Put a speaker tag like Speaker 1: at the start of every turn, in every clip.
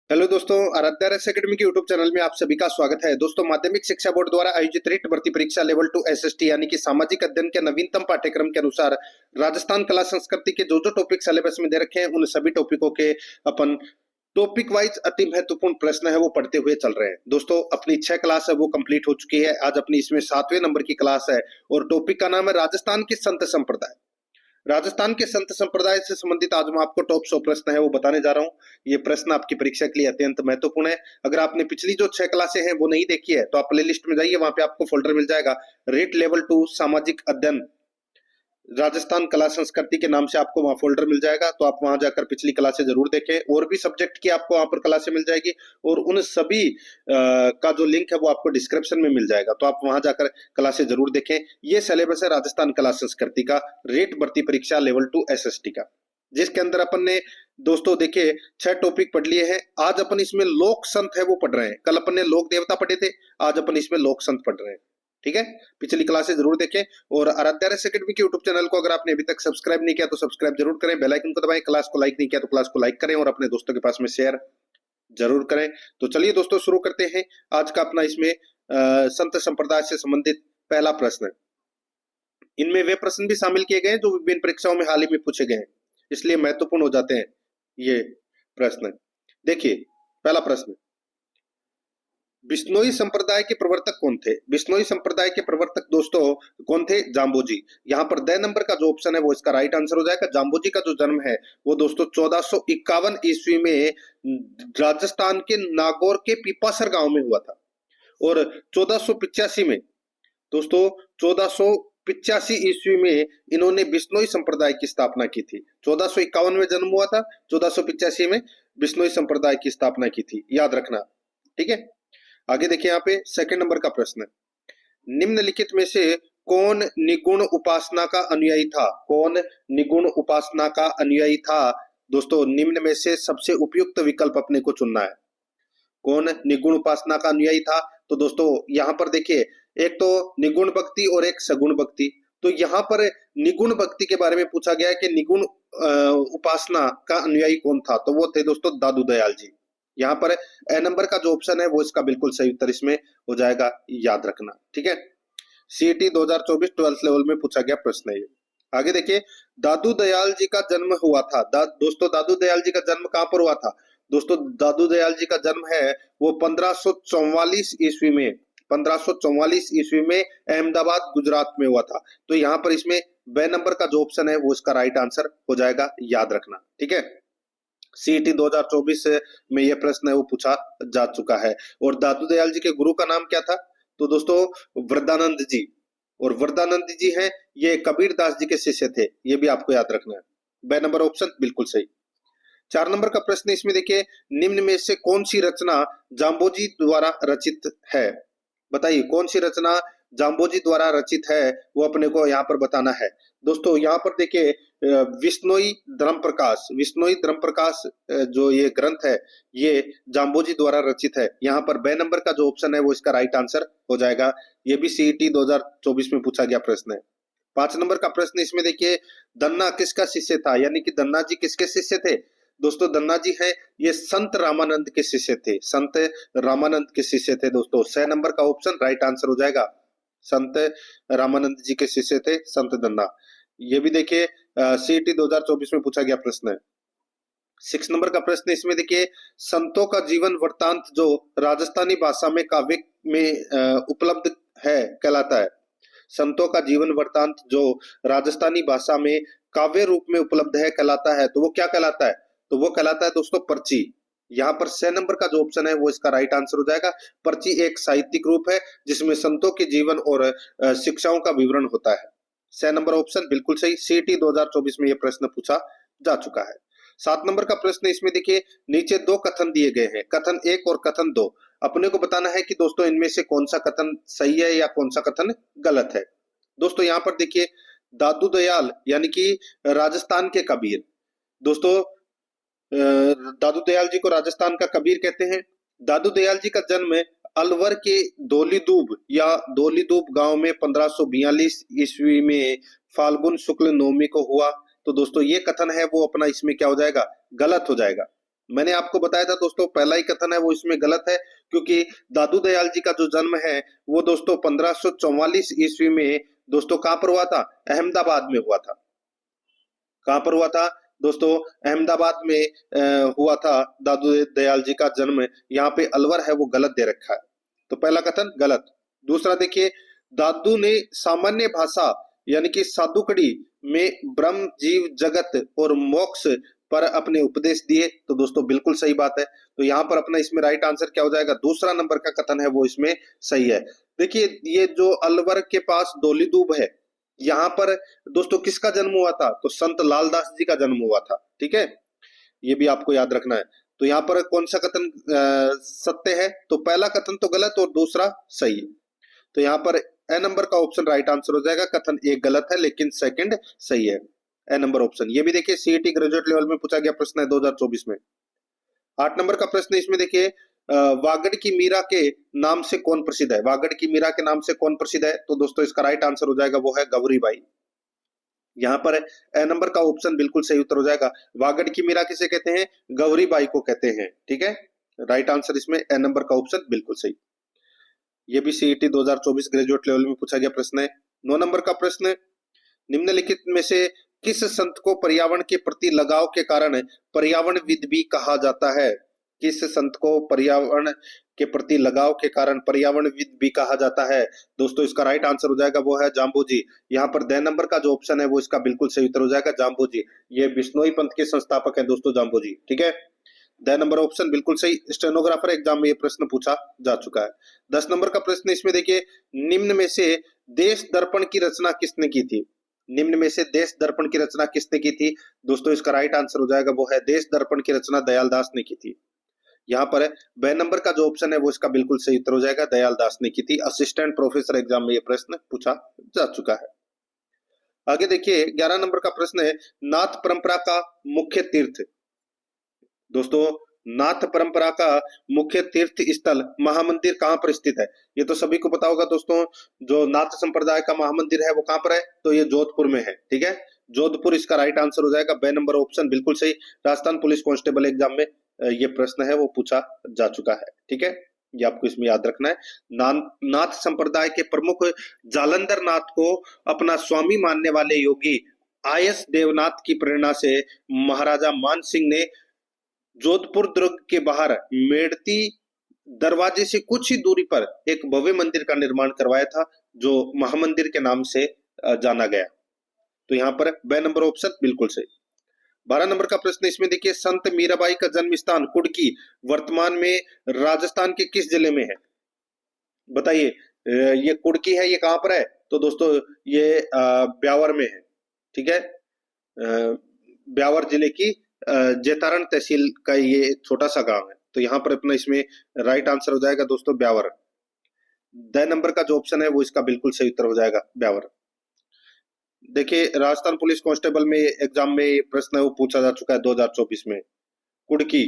Speaker 1: Hello दोस्तों, आराध्या रस academy के यूट्यूब चैनल में आप सभी का स्वागत है। दोस्तों, माध्यमिक शिक्षा बोर्ड द्वारा आयोजित रीट भर्ती परीक्षा लेवल 2 एसएसटी यानी कि सामाजिक अध्ययन के नवीनतम पाठ्यक्रम के अनुसार राजस्थान कला संस्कृति के जो जो टॉपिक सिलेबस में दे रखे हैं उन सभी टॉपिकों के अपन टॉपिक वाइज अति महत्वपूर्ण प्रश्न है वो पढ़ते हुए चल रहे हैं। दोस्तों, अपनी 6 क्लास है वो कंप्लीट हो चुकी है। आज अपनी इसमें 7वें नंबर की क्लास है और टॉपिक का नाम है राजस्थान के संत संप्रदाय। राजस्थान के संत संप्रदाय से संबंधित आज मैं आपको टॉप 100 प्रश्न है वो बताने जा रहा हूँ। ये प्रश्न आपकी परीक्षा के लिए अत्यंत महत्वपूर्ण है। अगर आपने पिछली जो 6 क्लासें हैं वो नहीं देखी है तो आप प्ले लिस्ट में जाइए, वहां पे आपको फोल्डर मिल जाएगा रेट लेवल 2 सामाजिक अध्ययन राजस्थान कला संस्कृति के नाम से आपको वहां फोल्डर मिल जाएगा। तो आप वहां जाकर पिछली क्लासें जरूर देखें। और भी सब्जेक्ट की आपको वहां पर क्लासें मिल जाएगी और उन सभी का जो लिंक है वो आपको डिस्क्रिप्शन में मिल जाएगा। तो आप वहां जाकर क्लासें जरूर देखें। ये सिलेबस है राजस्थान कला संस्कृति का रेट भर्ती परीक्षा लेवल 2 एसएसटी का, जिसके अंदर अपन ने दोस्तों देखिए 6 टॉपिक पढ़ लिए हैं। आज अपन इसमें लोक संत है वो पढ़ रहे हैं। कल अपन ने लोक देवता पढ़े थे, आज अपन इसमें लोक संत पढ़ रहे हैं। ठीक है, पिछली क्लासेस जरूर देखें। और आराध्या रस एकेडमी के यूट्यूब चैनल को अगर आपने अभी तक सब्सक्राइब नहीं किया तो सब्सक्राइब जरूर करें, बेल आइकन को दबाएं। क्लास को लाइक नहीं किया तो क्लास को लाइक करें और अपने दोस्तों के पास में शेयर जरूर करें। तो चलिए दोस्तों शुरू करते हैं आज का अपना इसमें संत संप्रदाय से संबंधित पहला प्रश्न। इनमें वे प्रश्न भी शामिल किए गए जो विभिन्न परीक्षाओं में हाल ही में पूछे गए हैं, इसलिए महत्वपूर्ण हो जाते हैं ये प्रश्न। देखिए पहला प्रश्न, बिश्नोई संप्रदाय के प्रवर्तक कौन थे? बिश्नोई संप्रदाय के प्रवर्तक दोस्तों कौन थे? जाम्बोजी। यहाँ पर द नंबर का जो ऑप्शन है वो इसका राइट आंसर हो जाएगा। जाम्बोजी का जो जन्म है वो दोस्तों 1451 ईस्वी में राजस्थान के नागौर के पीपासर गांव में हुआ था। और 1485 में दोस्तों 1485 ईस्वी में इन्होंने बिश्नोई संप्रदाय की स्थापना की थी। 1451 में जन्म हुआ था, 1485 में बिश्नोई संप्रदाय की स्थापना की थी, याद रखना। ठीक है, आगे देखिए यहाँ पे सेकंड नंबर का प्रश्न है, निम्नलिखित में से कौन निगुण उपासना का अनुयायी था? कौन निगुण उपासना का अनुयायी था? दोस्तों निम्न में से सबसे उपयुक्त विकल्प अपने को चुनना है। कौन निगुण उपासना का अनुयायी था? तो दोस्तों यहाँ पर देखिए, एक तो निगुण भक्ति और एक सगुण भक्ति। तो यहाँ पर निगुण भक्ति के बारे में पूछा गया है कि निगुण उपासना का अनुयायी कौन था? तो वो थे दोस्तों दादू दयाल जी। यहाँ पर ए नंबर का जो ऑप्शन है वो इसका बिल्कुल सही उत्तर इसमें हो जाएगा, याद रखना। ठीक है, सीईटी 2024 12th लेवल में पूछा गया प्रश्न है ये। आगे देखिए, दादू दयाल जी का जन्म हुआ था। दोस्तों दादू दयाल जी का जन्म कहां पर हुआ था? दोस्तों दादू दयाल जी का जन्म है वो 1544 ईस्वी में, 1544 ईस्वी में अहमदाबाद गुजरात में हुआ था। तो यहाँ पर इसमें बे नंबर का जो ऑप्शन है वो इसका राइट आंसर हो जाएगा, याद रखना। ठीक है, सीईटी 2024 में यह प्रश्न है वो पूछा जा चुका है। और दादू दयाल जी के गुरु का नाम क्या था? तो दोस्तों वरदानंद जी। और वरदानंद जी हैं ये कबीर दास जी के शिष्य थे, ये भी आपको याद रखना है। बे नंबर ऑप्शन बिल्कुल सही। 4 नंबर का प्रश्न इसमें देखिए, निम्न में से कौन सी रचना जाम्बोजी द्वारा रचित है? बताइए कौन सी रचना जाम्बोजी द्वारा रचित है, वो अपने को यहाँ पर बताना है। दोस्तों यहाँ पर देखिए विश्नोई धर्म प्रकाश, विश्नोई धर्म प्रकाश जो ये ग्रंथ है ये जाम्बोजी द्वारा रचित है। यहाँ पर बे नंबर का जो ऑप्शन है वो इसका राइट आंसर हो जाएगा। ये भी सीईटी 2024 में पूछा गया प्रश्न है। 5 नंबर का प्रश्न इसमें देखिए, दन्ना किसका शिष्य था? यानी कि दन्ना जी किसके शिष्य थे? दोस्तों दन्ना जी है ये संत रामानंद के शिष्य थे, संत रामानंद के शिष्य थे। दोस्तों 6 नंबर का ऑप्शन राइट आंसर हो जाएगा। संत रामानंद जी के शिष्य थे संत दन्ना। ये भी देखिए सीईटी 2024 में पूछा गया प्रश्न है। 6 नंबर का प्रश्न इसमें देखिए, संतों का जीवन वृत्तांत जो राजस्थानी भाषा में काव्य में उपलब्ध है कहलाता है। संतों का जीवन वृत्तांत जो राजस्थानी भाषा में काव्य रूप में उपलब्ध है कहलाता है। तो वो क्या कहलाता है? तो वो कहलाता है दोस्तों पर्ची। यहाँ पर 6 नंबर का जो ऑप्शन है वो इसका राइट आंसर हो जाएगा। पर्ची एक साहित्यिक रूप है जिसमें संतों के जीवन और शिक्षाओं का विवरण होता है। 6 नंबर ऑप्शन बिल्कुल सही। सीईटी 2024 में यह प्रश्न पूछा जा चुका है। 7 नंबर का प्रश्न इसमें देखिए, नीचे 2 कथन दिए गए हैं, कथन 1 और कथन 2। अपने को बताना है कि दोस्तों इनमें से कौन सा कथन सही है या कौन सा कथन गलत है। दोस्तों यहाँ पर देखिए, दादू दयाल यानी कि राजस्थान के कबीर। दोस्तों दादू दयाल जी को राजस्थान का कबीर कहते हैं। दादू दयाल जी का जन्म अलवर के धौलीदूब या धौलीदूब गांव में 1542 ईस्वी में फाल्गुन शुक्ल नवमी को हुआ। तो दोस्तों ये कथन है वो अपना इसमें क्या हो जाएगा? गलत हो जाएगा। मैंने आपको बताया था दोस्तों, पहला ही कथन है वो इसमें गलत है, क्योंकि दादू दयाल जी का जो जन्म है वो दोस्तों 1544 ईस्वी में दोस्तों कहां पर हुआ था? अहमदाबाद में हुआ था। कहां पर हुआ था दोस्तों? अहमदाबाद में हुआ था दादू दयाल जी का जन्म। यहाँ पे अलवर है वो गलत दे रखा है, तो पहला कथन गलत। दूसरा देखिए, दादू ने सामान्य भाषा यानी कि सादुकड़ी में ब्रह्म जीव जगत और मोक्ष पर अपने उपदेश दिए, तो दोस्तों बिल्कुल सही बात है। तो यहाँ पर अपना इसमें राइट आंसर क्या हो जाएगा? दूसरा नंबर का कथन है वो इसमें सही है। देखिए, ये जो अलवर के पास डोली दूब है, यहाँ पर दोस्तों किसका जन्म हुआ था? तो संत लालदास जी का जन्म हुआ था। ठीक है, ये भी आपको याद रखना है। तो यहाँ पर कौन सा कथन सत्य है? तो पहला कथन तो गलत और दूसरा सही है। तो यहाँ पर ए नंबर का ऑप्शन राइट आंसर हो जाएगा। कथन एक गलत है लेकिन सेकंड सही है, ए नंबर ऑप्शन। ये भी देखिए सीईटी ग्रेजुएट लेवल में पूछा गया प्रश्न है 2024 में। 8 नंबर का प्रश्न इसमें देखिए, वागड़ की मीरा के नाम से कौन प्रसिद्ध है? वागड़ की मीरा के नाम से कौन प्रसिद्ध है? तो दोस्तों इसका राइट आंसर हो जाएगा वो है गौरीबाई। यहाँ पर ए नंबर का ऑप्शन बिल्कुल सही उत्तर हो जाएगा। वागड़ की मीरा किसे कहते हैं? गौरीबाई को कहते हैं। ठीक है, राइट आंसर इसमें ए नंबर का ऑप्शन बिल्कुल सही। ये भी सीईटी 2024 ग्रेजुएट लेवल में पूछा गया प्रश्न है। 9 नंबर का प्रश्न, निम्नलिखित में से किस संत को पर्यावरण के प्रति लगाव के कारण पर्यावरणविद भी कहा जाता है? किस संत को पर्यावरण के प्रति लगाव के कारण पर्यावरणविद भी कहा जाता है? दोस्तों इसका राइट आंसर हो जाएगा वो है जाम्बू जी। यहाँ पर द नंबर का जो ऑप्शन है वो इसका बिल्कुल सही उत्तर हो जाएगा, जाम्बू जी। ये बिश्नोई पंथ के संस्थापक है दोस्तों, जाम्बू जी। ठीक है, द नंबर ऑप्शन बिल्कुल सही। स्टेनोग्राफर एग्जाम में ये प्रश्न पूछा जा चुका है। 10 नंबर का प्रश्न इसमें देखिए, निम्न में से देश दर्पण की रचना किसने की थी? निम्न में से देश दर्पण की रचना किसने की थी? दोस्तों इसका राइट आंसर हो जाएगा वो है देश दर्पण की रचना दयाल दास ने की थी। यहाँ पर ब नंबर का जो ऑप्शन है वो इसका बिल्कुल सही उत्तर हो जाएगा, दयाल दास ने की थी। असिस्टेंट प्रोफेसर एग्जाम में ये प्रश्न पूछा जा चुका है। आगे देखिए 11 नंबर का प्रश्न है, नाथ परंपरा का मुख्य तीर्थ। दोस्तों नाथ परंपरा का मुख्य तीर्थ स्थल महामंदिर कहां पर स्थित है? ये तो सभी को पता होगा दोस्तों, जो नाथ संप्रदाय का महामंदिर है वो कहां पर है? तो ये जोधपुर में है। ठीक है, जोधपुर इसका राइट आंसर हो जाएगा, बे नंबर ऑप्शन बिल्कुल सही। राजस्थान पुलिस कांस्टेबल एग्जाम में ये प्रश्न है वो पूछा जा चुका है। ठीक है, ये आपको इसमें याद रखना है। नाथ संप्रदाय के प्रमुख जालंधर नाथ को अपना स्वामी मानने वाले योगी आयस देवनाथ की प्रेरणा से महाराजा मान सिंह ने जोधपुर दुर्ग के बाहर मेड़ती दरवाजे से कुछ ही दूरी पर एक भव्य मंदिर का निर्माण करवाया था, जो महामंदिर के नाम से जाना गया। तो यहाँ पर बे नंबर ऑप्शन बिल्कुल सही। 12 नंबर का प्रश्न इसमें देखिए, संत मीराबाई का जन्म स्थान कुड़की वर्तमान में राजस्थान के किस जिले में है? बताइए, ये कुड़की है, ये कहां पर है? तो दोस्तों ये ब्यावर में है। ठीक है, ब्यावर जिले की जेतारण तहसील का ये छोटा सा गांव है। तो यहाँ पर अपना इसमें राइट आंसर हो जाएगा दोस्तों ब्यावर। द नंबर का जो ऑप्शन है वो इसका बिल्कुल सही उत्तर हो जाएगा, ब्यावर। देखिए राजस्थान पुलिस कांस्टेबल में एग्जाम में प्रश्न है वो पूछा जा चुका है 2024 में। कुड़की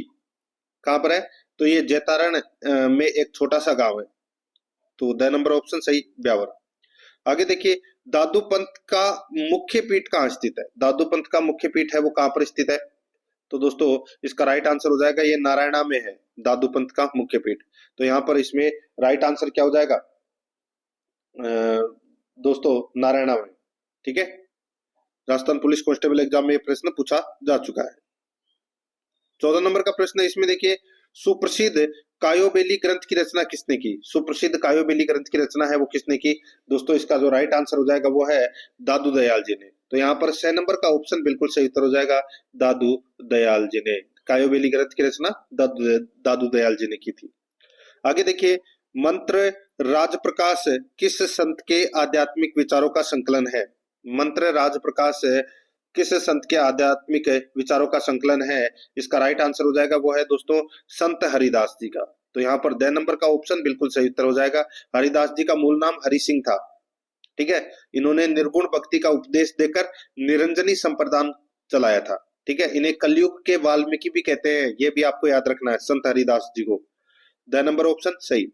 Speaker 1: कहां पर है? तो ये जेतारण में एक छोटा सा गांव है। तो द नंबर ऑप्शन सही, ब्यावर। आगे देखिए, दादू पंथ का मुख्य पीठ कहाँ स्थित है? दादू पंथ का मुख्य पीठ है वो कहां पर स्थित है? तो दोस्तों इसका राइट आंसर हो जाएगा, ये नारायणा में है दादू पंथ का मुख्य पीठ। तो यहाँ पर इसमें राइट आंसर क्या हो जाएगा दोस्तों? नारायणा में। ठीक है, राजस्थान पुलिस कांस्टेबल एग्जाम में ये प्रश्न पूछा जा चुका है। 14 नंबर का प्रश्न है इसमें देखिए, सुप्रसिद्ध कायोबेली ग्रंथ की रचना किसने की? सुप्रसिद्ध कायोबेली ग्रंथ की रचना है वो किसने की? दोस्तों इसका जो राइट आंसर हो जाएगा वो है दादू दयाल जी ने। तो यहाँ पर 6 नंबर का ऑप्शन बिल्कुल सही उत्तर हो जाएगा, दादू दयाल जी ने। कायोबेली ग्रंथ की रचना दादू दयाल जी ने की थी। आगे देखिए, मंत्र राज प्रकाश किस संत के आध्यात्मिक विचारों का संकलन है? मंत्र राज प्रकाश किस संत के आध्यात्मिक विचारों का संकलन है? इसका राइट आंसर हो जाएगा वो है दोस्तों संत हरिदास जी का। तो यहाँ पर द नंबर का ऑप्शन बिल्कुल सही उत्तर हो जाएगा। हरिदास जी का मूल नाम हरि सिंह था। ठीक है, इन्होंने निर्गुण भक्ति का उपदेश देकर निरंजनी संप्रदान चलाया था। ठीक है, इन्हें कलयुग के वाल्मीकि भी कहते हैं, ये भी आपको याद रखना है, संत हरिदास जी को। द नंबर ऑप्शन सही।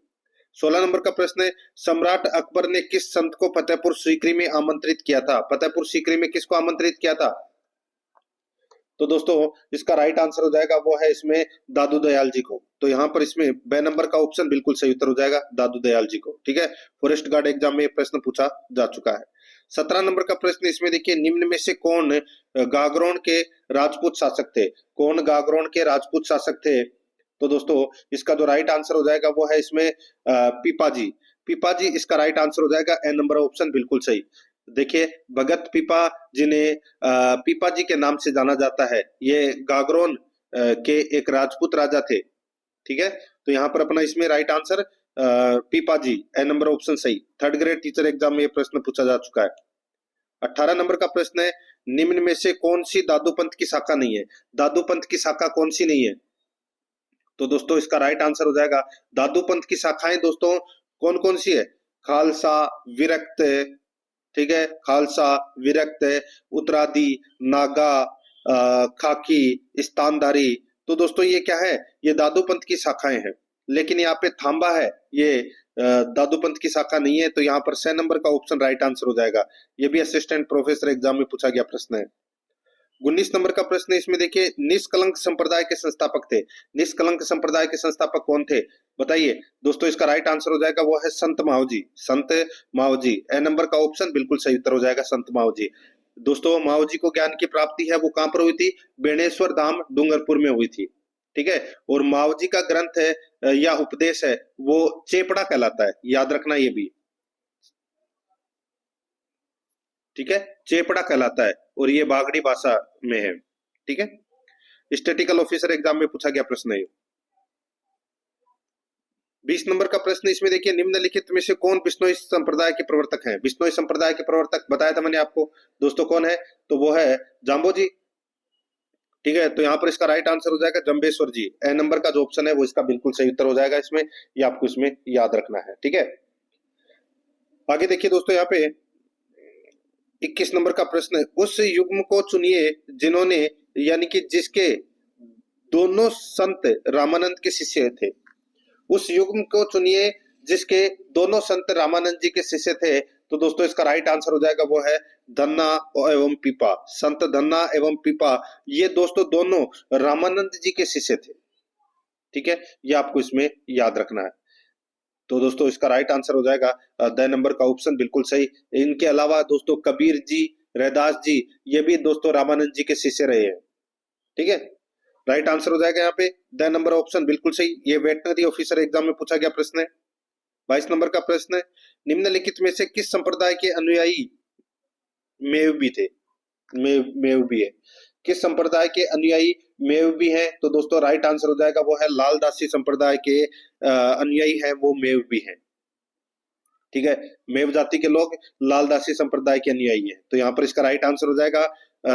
Speaker 1: 16 नंबर का प्रश्न है, सम्राट अकबर ने किस संत को फतेहपुर सीकरी में आमंत्रित किया था? फतेहपुर सीकरी में किसको आमंत्रित किया था? तो दोस्तों इसका राइट आंसर हो जाएगा वो है इसमें दादू दयाल जी को। तो यहाँ पर इसमें बे नंबर का ऑप्शन बिल्कुल सही उत्तर हो जाएगा दादू दयाल जी को। ठीक है, फॉरेस्ट गार्ड एग्जाम में ये प्रश्न पूछा जा चुका है। 17 नंबर का प्रश्न इसमें देखिए, निम्न में से कौन गागरोन के राजपूत शासक थे? कौन गागरोन के राजपूत शासक थे? तो दोस्तों इसका जो राइट आंसर हो जाएगा वो है इसमें पीपाजी। पीपाजी इसका राइट आंसर हो जाएगा, ए नंबर ऑप्शन बिल्कुल सही। देखिए भगत पीपा जिन्हें पीपा जी के नाम से जाना जाता है, ये गागरोन के एक राजपूत राजा थे। ठीक है, तो यहाँ पर अपना इसमें राइट आंसर पीपा जी, ए नंबर ऑप्शन सही। थर्ड ग्रेड टीचर एग्जाम में ये प्रश्न पूछा जा चुका है। 18 नंबर का प्रश्न है, निम्न में से कौन सी दादू पंथ की शाखा नहीं है? दादू पंथ की शाखा कौन सी नहीं है? तो दोस्तों इसका राइट आंसर हो जाएगा, दादू पंथ की शाखाएं दोस्तों कौन कौन सी है? खालसा, विरक्त, ठीक है, खालसा, विरक्त, उत्तरादि, नागा, खाकी, स्थानधारी। तो दोस्तों ये क्या है? ये दादू पंथ की शाखाएं हैं। लेकिन यहाँ पे थांबा है, ये दादू पंथ की शाखा नहीं है। तो यहाँ पर 6 नंबर का ऑप्शन राइट आंसर हो जाएगा। ये भी असिस्टेंट प्रोफेसर एग्जाम में पूछा गया प्रश्न है। 19 नंबर का प्रश्न है, इसमें देखिए, निष्कलंक संप्रदाय के संस्थापक थे। निष्कलंक संप्रदाय के संस्थापक कौन थे? बताइए दोस्तों, इसका राइट आंसर हो जाएगा वो है संत माओ जी। संत माओ जी, ए नंबर का ऑप्शन बिल्कुल सही उत्तर हो जाएगा, संत माओ जी। दोस्तों माओ जी को ज्ञान की प्राप्ति है वो कहां पर हुई थी? बेणेश्वर धाम डूंगरपुर में हुई थी। ठीक है, और माओ जी का ग्रंथ है या उपदेश है वो चेपड़ा कहलाता है, याद रखना ये भी। ठीक है, चेपड़ा कहलाता है और ये बागड़ी भाषा में है। ठीक है, स्टैटिकल ऑफिसर एग्जाम में पूछा गया प्रश्न है। 20 नंबर का प्रश्न इसमें देखिए, निम्नलिखित में से कौन बिश्नोई संप्रदाय के प्रवर्तक हैं? बिश्नोई संप्रदाय के प्रवर्तक बताया था मैंने आपको दोस्तों, कौन है? तो वो है जाम्बो जी। ठीक है, तो यहाँ पर इसका राइट आंसर हो जाएगा जम्बेश्वर जी। ए नंबर का जो ऑप्शन है वो इसका बिल्कुल सही उत्तर हो जाएगा इसमें, ये आपको इसमें याद रखना है। ठीक है, आगे देखिए दोस्तों, यहाँ पे 21 नंबर का प्रश्न है, उस युग्म को चुनिए जिन्होंने, यानी कि जिसके दोनों संत रामानंद के शिष्य थे। उस युग्म को चुनिए जिसके दोनों संत रामानंद जी के शिष्य थे। तो दोस्तों इसका राइट आंसर हो जाएगा वो है धन्ना एवं पीपा। संत धन्ना एवं पीपा ये दोस्तों दोनों रामानंद जी के शिष्य थे। ठीक है, ये आपको इसमें याद रखना है। तो दोस्तों इसका राइट आंसर हो जाएगा द नंबर का ऑप्शन बिल्कुल सही। इनके अलावा दोस्तों कबीर जी, रैदास जी, ये भी दोस्तों रामानंद जी के शिष्य रहे हैं। ठीक है, राइट आंसर हो जाएगा यहाँ पे द नंबर ऑप्शन बिल्कुल सही। ये वेटनरी ऑफिसर एग्जाम में पूछा गया प्रश्न है। 22 नंबर का प्रश्न है, निम्नलिखित में से किस संप्रदाय के अनुयायी मेव भी थे? मेव भी है, किस संप्रदाय के अनुयायी मेव भी हैं? तो दोस्तों राइट आंसर हो जाएगा वो है लालदासी संप्रदाय के अनुयायी हैं वो मेव भी हैं। ठीक है, मेव जाति के लोग लालदासी संप्रदाय के अनुयायी हैं। तो यहाँ पर इसका राइट आंसर हो जाएगा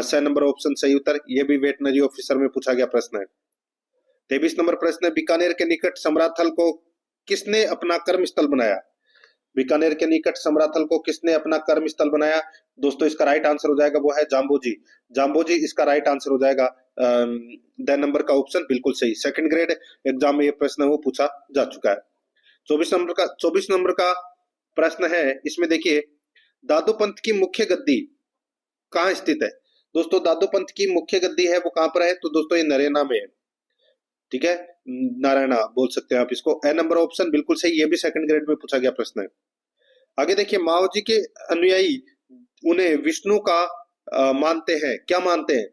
Speaker 1: 6 नंबर ऑप्शन सही उत्तर। ये भी वेटनरी ऑफिसर में पूछा गया प्रश्न है। 23 नंबर प्रश्न है, बीकानेर के निकट समराथल को किसने अपना कर्म स्थल बनाया? बीकानेर के निकट समराथल को किसने अपना कर्म स्थल बनाया? दोस्तों इसका राइट आंसर हो जाएगा वो है जाम्बो जी। जाम्बो जी इसका राइट आंसर हो जाएगा। द नंबर का ऑप्शन बिल्कुल सही। सेकंड ग्रेड एग्जाम में ये प्रश्न वो पूछा जा चुका है। 24 नंबर का प्रश्न है, इसमें देखिए, दादू पंथ की मुख्य गद्दी कहाँ स्थित है? दोस्तों दादू पंथ की मुख्य गद्दी है वो कहां पर है? तो दोस्तों ये नरेना में है। ठीक है, नारायणा बोल सकते हैं आप इसको। ए नंबर ऑप्शन बिल्कुल सही, ये भी सेकंड ग्रेड में पूछा गया प्रश्न है। आगे देखिए, माओ जी के अनुयायी उन्हें विष्णु का मानते हैं, क्या मानते हैं?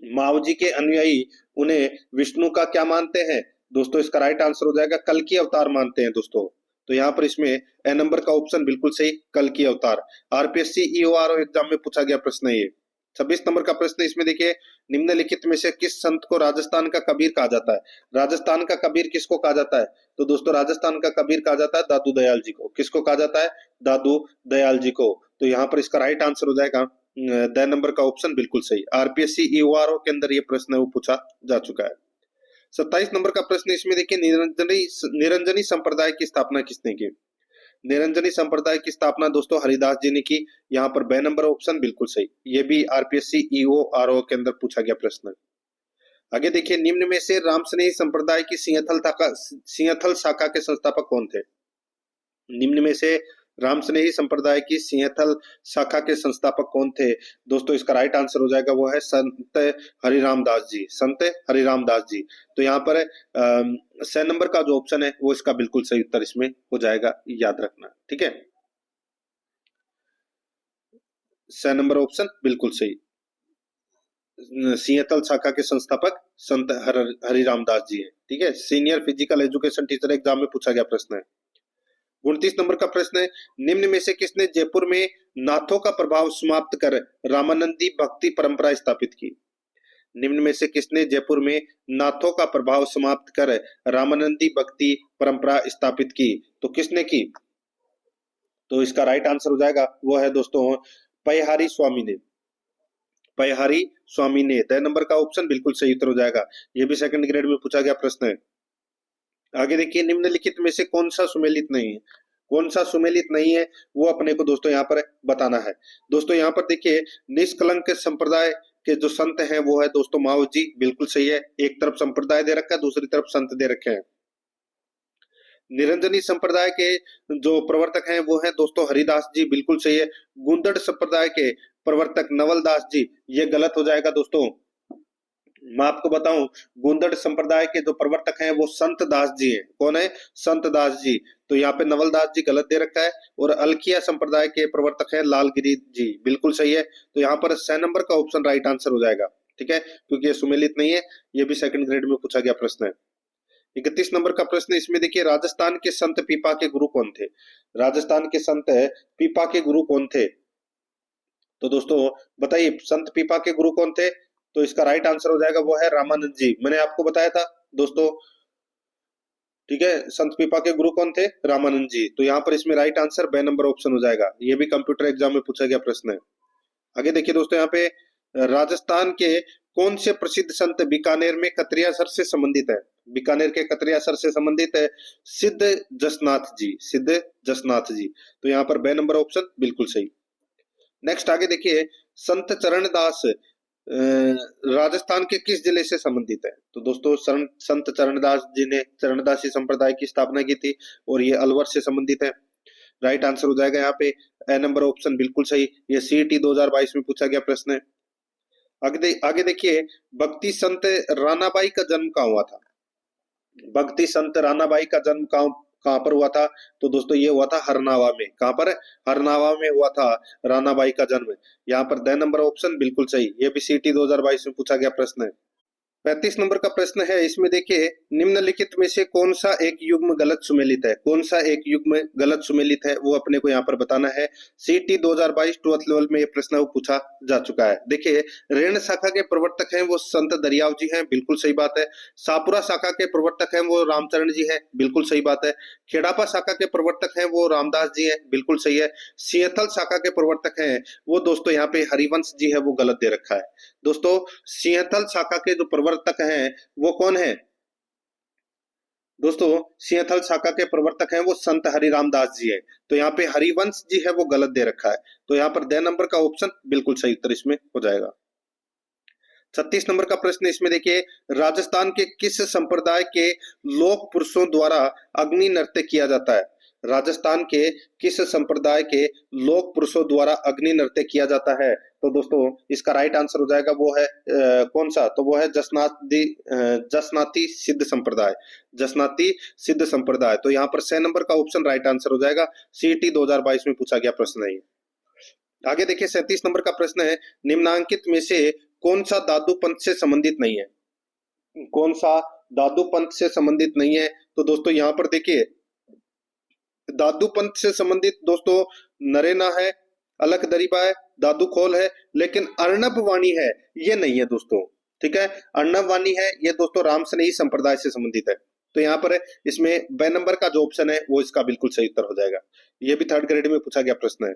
Speaker 1: माओ जी के अनुयायी उन्हें विष्णु का क्या मानते हैं? दोस्तों इसका राइट आंसर हो जाएगा कल की अवतार मानते हैं दोस्तों। तो यहाँ पर इसमें ए नंबर का ऑप्शन बिल्कुल सही, कल की अवतार। आरपीएससी ईओआरओ एग्जाम में पूछा गया प्रश्न है ये। 26 नंबर का प्रश्न इसमें देखिए, निम्नलिखित में से किस संत को राजस्थान का कबीर कहा जाता है? राजस्थान का कबीर किसको कहा जाता है? तो दोस्तों राजस्थान का कबीर कहा जाता है दादू दयाल जी को। किसको कहा जाता है? दादू दयाल जी को। तो यहाँ पर इसका राइट आंसर हो जाएगा द नंबर का ऑप्शन बिल्कुल सही। आरपीएससी ईओआरओ के अंदर ये प्रश्न है वो पूछा जा चुका है। 27 नंबर का प्रश्न इसमें देखिए, निरंजनी संप्रदाय की स्थापना किसने की? निरंजनी संप्रदाय की स्थापना दोस्तों हरिदास जी ने की। यहाँ पर बे नंबर ऑप्शन बिल्कुल सही। ये भी आरपीएससी ईओआरओ के अंदर पूछा गया प्रश्न। आगे देखिए, निम्न में से रामस्नेही संप्रदाय की सिंहथल शाखा के संस्थापक कौन थे? निम्न में से रामस्नेही संप्रदाय की सिंहथल शाखा के संस्थापक कौन थे? दोस्तों इसका राइट आंसर हो जाएगा वो है संत हरिराम दास जी, संत हरिराम दास जी। तो यहाँ पर 6 नंबर का जो ऑप्शन है वो इसका बिल्कुल सही उत्तर इसमें हो जाएगा, याद रखना, ठीक है। 6 नंबर ऑप्शन बिल्कुल सही। सिंहतल शाखा के संस्थापक संत हरिराम दास जी है, ठीक है। Senior physical education teacher exam में पूछा गया प्रश्न है। 29 नंबर का प्रश्न है, निम्न में से किसने जयपुर में नाथों का प्रभाव समाप्त कर रामानंदी भक्ति परंपरा स्थापित की? निम्न में से किसने जयपुर में नाथों का प्रभाव समाप्त कर रामानंदी भक्ति परंपरा स्थापित की? तो किसने की? तो इसका राइट आंसर हो जाएगा वो है दोस्तों पयहारी स्वामी ने। पयहारी स्वामी ने 10 नंबर का ऑप्शन बिल्कुल सही उत्तर हो जाएगा। ये भी सेकंड ग्रेड में पूछा गया प्रश्न है। आगे देखिए, निम्नलिखित में से कौन सा सुमेलित नहीं है? कौन सा सुमेलित नहीं है वो अपने को दोस्तों यहाँ पर बताना है। दोस्तों यहाँ पर देखिए, निष्कलंक संप्रदाय के जो संत हैं वो है दोस्तों माओ जी, बिल्कुल सही है। एक तरफ संप्रदाय दे रखा है, दूसरी तरफ संत दे रखे हैं। निरंजनी संप्रदाय के जो प्रवर्तक हैं वो हैं दोस्तों हरिदास जी, बिल्कुल सही है। गुंदड़ संप्रदाय के प्रवर्तक नवलदास जी, ये गलत हो जाएगा दोस्तों। मैं आपको बताऊं, गुंदड़ संप्रदाय के जो प्रवर्तक हैं वो संत दास जी हैं। कौन है? संत दास जी। तो यहाँ पे नवलदास जी गलत दे रखा है। और अलकिया संप्रदाय के प्रवर्तक हैं लालगिरी जी, बिल्कुल सही है। तो यहाँ पर 6 नंबर का ऑप्शन राइट आंसर हो जाएगा, ठीक है, क्योंकि ये सुमेलित नहीं है। ये भी सेकंड ग्रेड में पूछा गया प्रश्न है। 31 नंबर का प्रश्न, इसमें देखिए, राजस्थान के संत पीपा के गुरु कौन थे? राजस्थान के संत पीपा के गुरु कौन थे? तो दोस्तों बताइए, संत पीपा के गुरु कौन थे? तो इसका राइट आंसर हो जाएगा वो है रामानंद जी। मैंने आपको बताया था दोस्तों, ठीक है। संत पीपा के गुरु कौन थे? रामानंद जी। तो यहाँ पर इसमें राइट आंसर बे नंबर ऑप्शन हो जाएगा। ये भी कंप्यूटर एग्जाम में पूछा गया प्रश्न है। आगे देखिए दोस्तों, यहाँ पे राजस्थान के कौन से प्रसिद्ध संत बीकानेर में कतरिया सर से संबंधित है? बीकानेर के कतरिया सर से संबंधित है सिद्ध जसनाथ जी, सिद्ध जसनाथ जी। तो यहाँ पर बे नंबर ऑप्शन बिल्कुल सही। नेक्स्ट आगे देखिए, संत चरणदास राजस्थान के किस जिले से संबंधित है? तो दोस्तों संत चरणदास जी ने चरणदासी संप्रदाय की स्थापना की थी और ये अलवर से संबंधित है। राइट आंसर हो जाएगा यहाँ पे ए नंबर ऑप्शन बिल्कुल सही। ये सीईटी 2022 में पूछा गया प्रश्न है। आगे देखिए, भक्ति संत रानाबाई का जन्म कहाँ हुआ था? भक्ति संत रानाबाई का जन्म कहाँ पर हुआ था? तो दोस्तों ये हुआ था हरनावा में। कहाँ पर? हरनावा में हुआ था रानाबाई का जन्म। यहाँ पर 10 नंबर ऑप्शन बिल्कुल सही। ये भी सीटी 2022 में पूछा गया प्रश्न है। 35 नंबर का प्रश्न है, इसमें देखिए, निम्नलिखित में से कौन सा एक युग्म गलत सुमेलित है? कौन सा एक युग्म गलत सुमेलित है वो अपने को यहाँ पर बताना है। सीटी 2022 12th लेवल में ये प्रश्न पूछा जा चुका है। देखिए, ऋण शाखा के प्रवर्तक हैं वो संत दरियाव जी हैं, बिल्कुल सही बात है। सापुरा शाखा के प्रवर्तक हैं वो रामचरण जी है, बिल्कुल सही बात है। खेड़ापा शाखा के प्रवर्तक हैं वो रामदास जी है, बिल्कुल सही है। सिंहथल शाखा के प्रवर्तक हैं वो दोस्तों यहाँ पे हरिवंश जी है, वो गलत दे रखा है। दोस्तों सिंहथल शाखा के जो प्रवर्तक हैं वो कौन है? दोस्तों सिंहथल शाखा के प्रवर्तक हैं वो संत हरिराम दास जी है। तो यहाँ पे हरिवंश जी है वो गलत दे रखा है। तो यहाँ पर 10 नंबर का ऑप्शन बिल्कुल सही उत्तर इसमें हो जाएगा। 36 नंबर का प्रश्न, इसमें देखिए, राजस्थान के किस संप्रदाय के लोक पुरुषों द्वारा अग्नि नृत्य किया जाता है? राजस्थान के किस संप्रदाय के लोक पुरुषों द्वारा अग्नि नृत्य किया जाता है? तो दोस्तों इसका राइट आंसर हो जाएगा वो है कौन सा? तो वो है जसनाती सिद्ध संप्रदाय, जसनाती सिद्ध संप्रदाय। तो यहाँ पर 6 नंबर का ऑप्शन राइट आंसर हो जाएगा। सीटी 2022 में पूछा गया प्रश्न है। आगे देखिए, 37 नंबर का प्रश्न है, निम्नांकित में से कौन सा दादू पंथ से संबंधित नहीं है? कौन सा दादू पंथ से संबंधित नहीं है? तो दोस्तों यहाँ पर देखिए, दादू पंथ से संबंधित दोस्तों नरेना है, अलख दरीबा है, दादू खोल है, लेकिन अर्णब वाणी है ये नहीं है दोस्तों, ठीक है। अर्णब वाणी है ये दोस्तों रामसनेही संप्रदाय से संबंधित है। तो यहाँ पर इसमें बे नंबर का जो ऑप्शन है वो इसका बिल्कुल सही उत्तर हो जाएगा। ये भी थर्ड ग्रेड में पूछा गया प्रश्न है।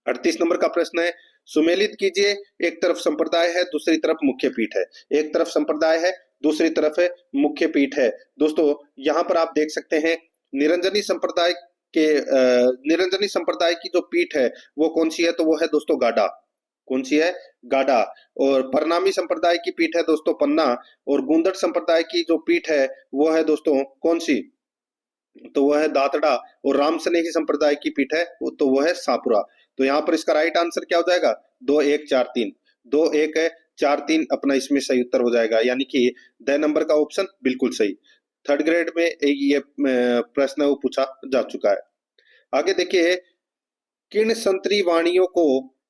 Speaker 1: 38 नंबर का प्रश्न है, सुमेलित कीजिए, एक तरफ संप्रदाय है दूसरी तरफ मुख्य पीठ है। एक तरफ संप्रदाय है दूसरी तरफ है मुख्य पीठ है। दोस्तों यहाँ पर आप देख सकते हैं निरंजनी संप्रदाय के निरंजनी संप्रदाय की जो पीठ है वो कौन सी है? तो वो है दोस्तों गाडा। कौन सी है? गाडा। और परनामी संप्रदाय की पीठ है दोस्तों पन्ना। और गुंदड़ संप्रदाय की जो पीठ है वो है दोस्तों कौन सी? तो वह है दातड़ा, और राम स्नेही संप्रदाय की पीठ है तो वह है सापुरा। तो यहाँ पर इसका राइट आंसर क्या हो जाएगा? 2 1 4 3, 2 1 4 3 अपना इसमें सही उत्तर हो जाएगा, यानी कि द नंबर का ऑप्शन बिल्कुल सही। थर्ड ग्रेड में ये प्रश्न वो पूछा जा चुका है। आगे देखिए, किन संतरी वाणियों को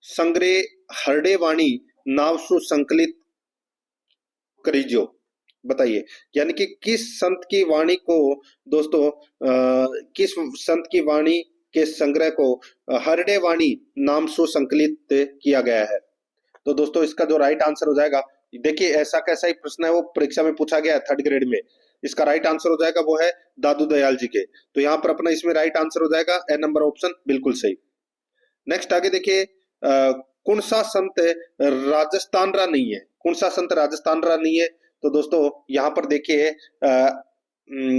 Speaker 1: संग्रह हरडे वाणी नाव सु संकलित करीजो, बताइए। यानी कि किस संत की वाणी को दोस्तों किस संत की वाणी के संग्रह को हरडे वाणी नाम से संकलित किया गया है? तो दोस्तों इसका जो राइट आंसर हो जाएगा, देखिए ऐसा कैसा ही प्रश्न है वो परीक्षा में पूछा गया है थर्ड ग्रेड में। इसका राइट आंसर हो जाएगा वो है दादू दयाल जी के। तो यहाँ पर अपना इसमें राइट आंसर हो जाएगा ए नंबर ऑप्शन बिल्कुल सही। नेक्स्ट आगे देखिए, कौन सा संत राजस्थान रा नहीं है? कौन सा संत राजस्थान रा नहीं है? तो दोस्तों यहाँ पर देखिए,